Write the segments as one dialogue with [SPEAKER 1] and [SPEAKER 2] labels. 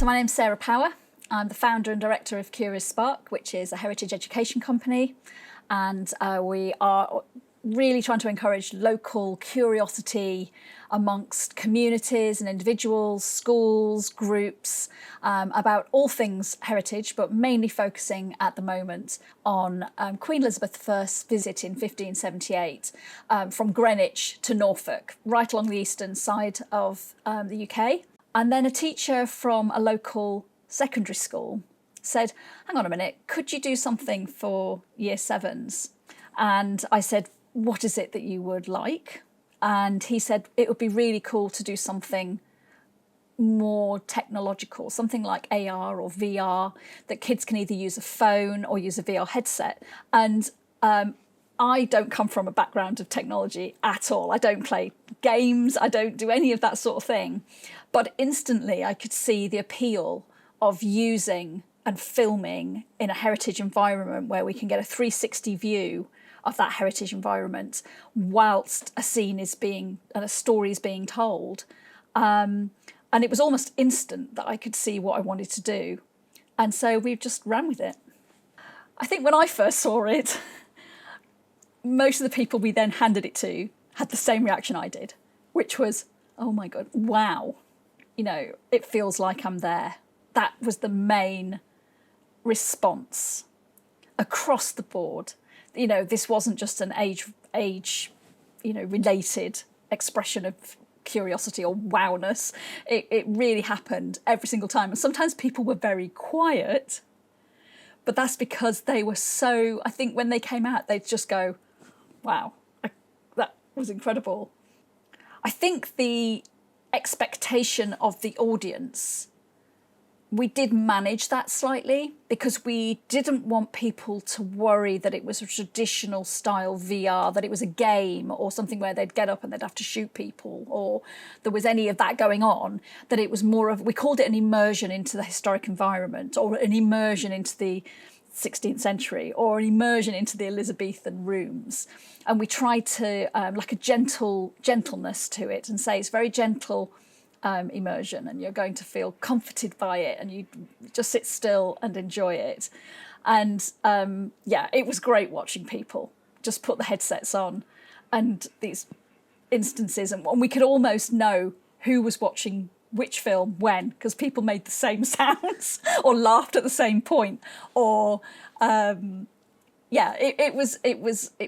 [SPEAKER 1] So my name's Sarah Power. I'm the founder and director of Curious Spark, which is a heritage education company. And we are really trying to encourage local curiosity amongst communities and individuals, schools, groups, about all things heritage, but mainly focusing at the moment on Queen Elizabeth I's visit in 1578 from Greenwich to Norfolk, right along the eastern side of the UK. And then a teacher from a local secondary school said, hang on a minute, could you do something for year sevens? And I said, what is it that you would like? And he said, it would be really cool to do something more technological, something like AR or VR, that kids can either use a phone or use a VR headset. And I don't come from a background of technology at all. I don't play games. I don't do any of that sort of thing. But instantly I could see the appeal of using and filming in a heritage environment where we can get a 360 view of that heritage environment whilst a scene is being and a story is being told. And it was almost instant that I could see what I wanted to do. And so we just ran with it. I think when I first saw it, most of the people we then handed it to had the same reaction I did, which was, oh my God, wow. You know, it feels like I'm there. That was the main response across the board. You know, this wasn't just an age, related expression of curiosity or wowness. It really happened every single time. And sometimes people were very quiet, but that's because they were so, I think when they came out, they'd just go, wow, that was incredible. I think the expectation of the audience, we did manage that slightly because we didn't want people to worry that it was a traditional style VR, that it was a game or something where they'd get up and they'd have to shoot people, or there was any of that going on, that it was more of, we called it an immersion into the historic environment, or an immersion into the 16th century, or an immersion into the Elizabethan rooms. And we tried to, like a gentleness to it, and say it's very gentle immersion, and you're going to feel comforted by it, and you just sit still and enjoy it. And it was great watching people just put the headsets on, and these instances, and we could almost know who was watching which film when, because people made the same sounds or laughed at the same point, or it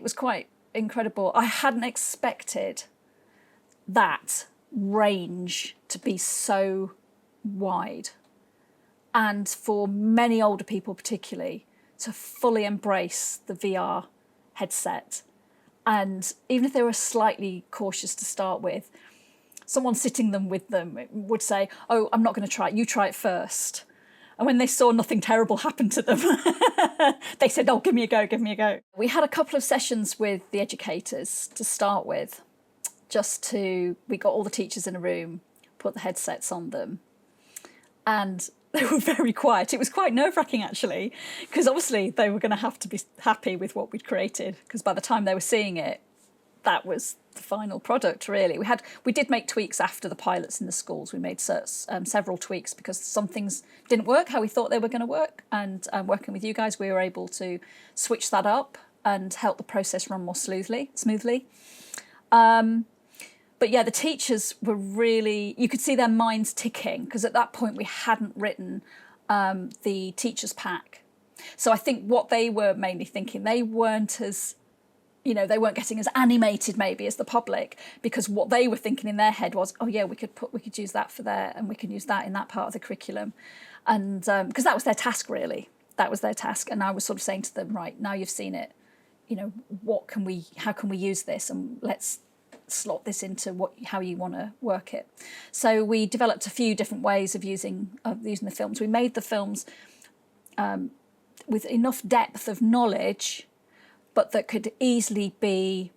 [SPEAKER 1] was quite incredible. I hadn't expected that range to be so wide, and for many older people particularly to fully embrace the VR headset. And even if they were slightly cautious to start with, someone sitting with them would say, oh, I'm not going to try it, you try it first. And when they saw nothing terrible happen to them, they said, oh, give me a go. We had a couple of sessions with the educators to start with. We got all the teachers in a room, put the headsets on them, and they were very quiet. It was quite nerve-wracking, actually, because obviously they were going to have to be happy with what we'd created, because by the time they were seeing it, that was the final product, really. We did make tweaks after the pilots in the schools. We made several tweaks because some things didn't work how we thought they were going to work, and working with you guys, we were able to switch that up and help the process run more smoothly. But yeah, the teachers were really, you could see their minds ticking, because at that point we hadn't written the teacher's pack. So I think what they were mainly thinking, they weren't getting as animated maybe as the public, because what they were thinking in their head was, oh yeah, we could use that for there, and we can use that in that part of the curriculum. And because that was their task, really. That was their task. And I was sort of saying to them, right, now you've seen it, how can we use this, and let's slot this into how you want to work it. So we developed a few different ways of using the films. We made the films with enough depth of knowledge, but that could easily be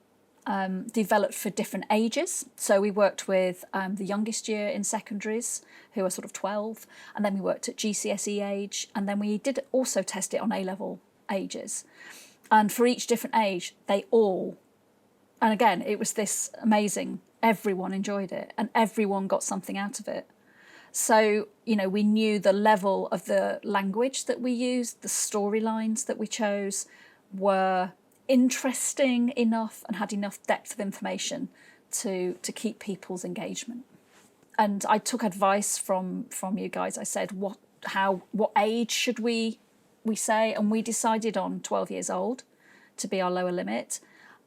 [SPEAKER 1] developed for different ages. So we worked with the youngest year in secondaries, who are sort of 12, and then we worked at GCSE age, and then we did also test it on A-level ages. And for each different age, and again, it was this amazing, everyone enjoyed it and everyone got something out of it. So, we knew the level of the language that we used, the storylines that we chose were interesting enough and had enough depth of information to keep people's engagement. And I took advice from you guys. I said, what age should we say? And we decided on 12 years old to be our lower limit.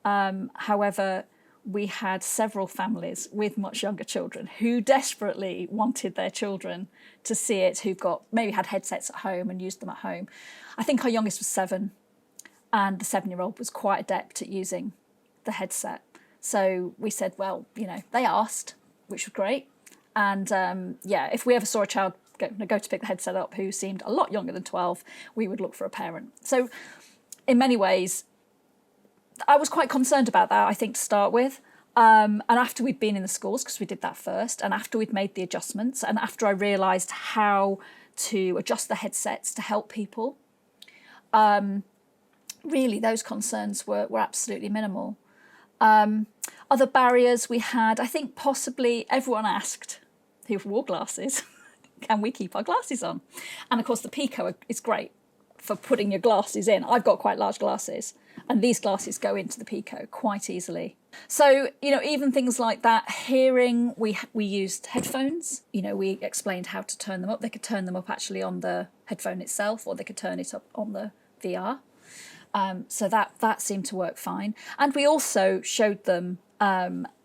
[SPEAKER 1] However, we had several families with much younger children who desperately wanted their children to see it, who've maybe had headsets at home and used them at home. I think our youngest was 7, and the 7-year-old was quite adept at using the headset. So we said, well, they asked, which was great. And if we ever saw a child go to pick the headset up who seemed a lot younger than 12, we would look for a parent. So in many ways, I was quite concerned about that, I think, to start with. And after we'd been in the schools, because we did that first, and after we'd made the adjustments, and after I realised how to adjust the headsets to help people, really those concerns were absolutely minimal. Other barriers we had, I think possibly everyone asked who wore glasses, can we keep our glasses on? And of course the Pico is great for putting your glasses in. I've got quite large glasses, and these glasses go into the Pico quite easily. So, even things like that, hearing, we used headphones. We explained how to turn them up. They could turn them up actually on the headphone itself, or they could turn it up on the VR. So that seemed to work fine. And we also showed them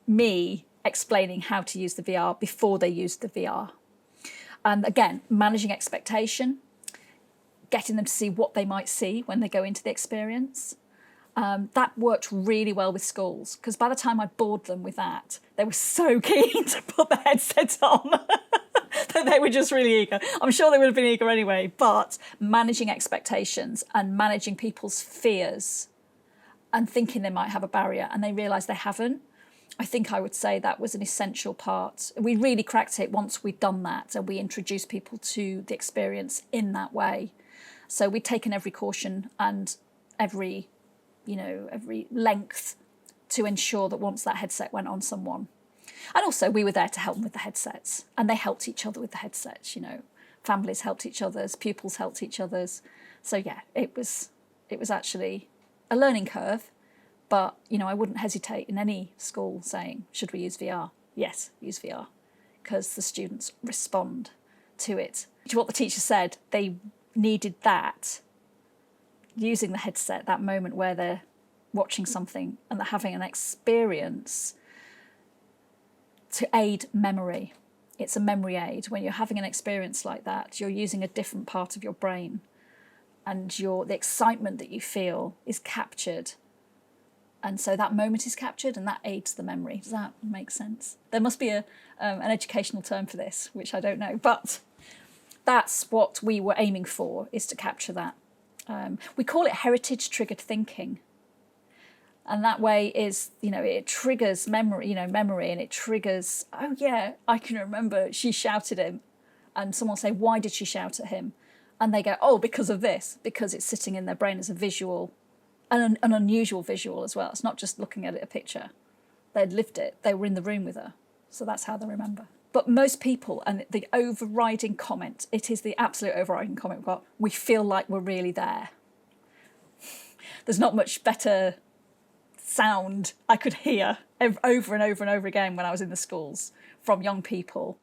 [SPEAKER 1] me explaining how to use the VR before they used the VR. And again, managing expectation, getting them to see what they might see when they go into the experience. That worked really well with schools, because by the time I bored them with that, they were so keen to put the headsets on that they were just really eager. I'm sure they would have been eager anyway, but managing expectations and managing people's fears and thinking they might have a barrier and they realise they haven't, I think I would say that was an essential part. We really cracked it once we'd done that and we introduced people to the experience in that way. So we'd taken every caution and every length to ensure that once that headset went on someone. And also we were there to help them with the headsets, and they helped each other with the headsets, families helped each other's, pupils helped each other's. So yeah, it was actually a learning curve, but I wouldn't hesitate in any school saying, should we use VR? Yes, use VR, because the students respond to it. What the teacher said, they needed that, using the headset, that moment where they're watching something and they're having an experience, to aid memory. It's a memory aid. When you're having an experience like that, you're using a different part of your brain, and the excitement that you feel is captured. And so that moment is captured and that aids the memory. Does that make sense? There must be an educational term for this, which I don't know, but that's what we were aiming for, is to capture that. We call it heritage triggered thinking. And that way is, it triggers memory, and it triggers, oh yeah, I can remember she shouted him. And someone will say, why did she shout at him? And they go, oh, because of this, because it's sitting in their brain as a visual, an unusual visual as well. It's not just looking at a picture. They'd lived it. They were in the room with her. So that's how they remember. But most people, and the overriding comment, it is the absolute overriding comment, we feel like we're really there. There's not much better sound I could hear over and over and over again when I was in the schools from young people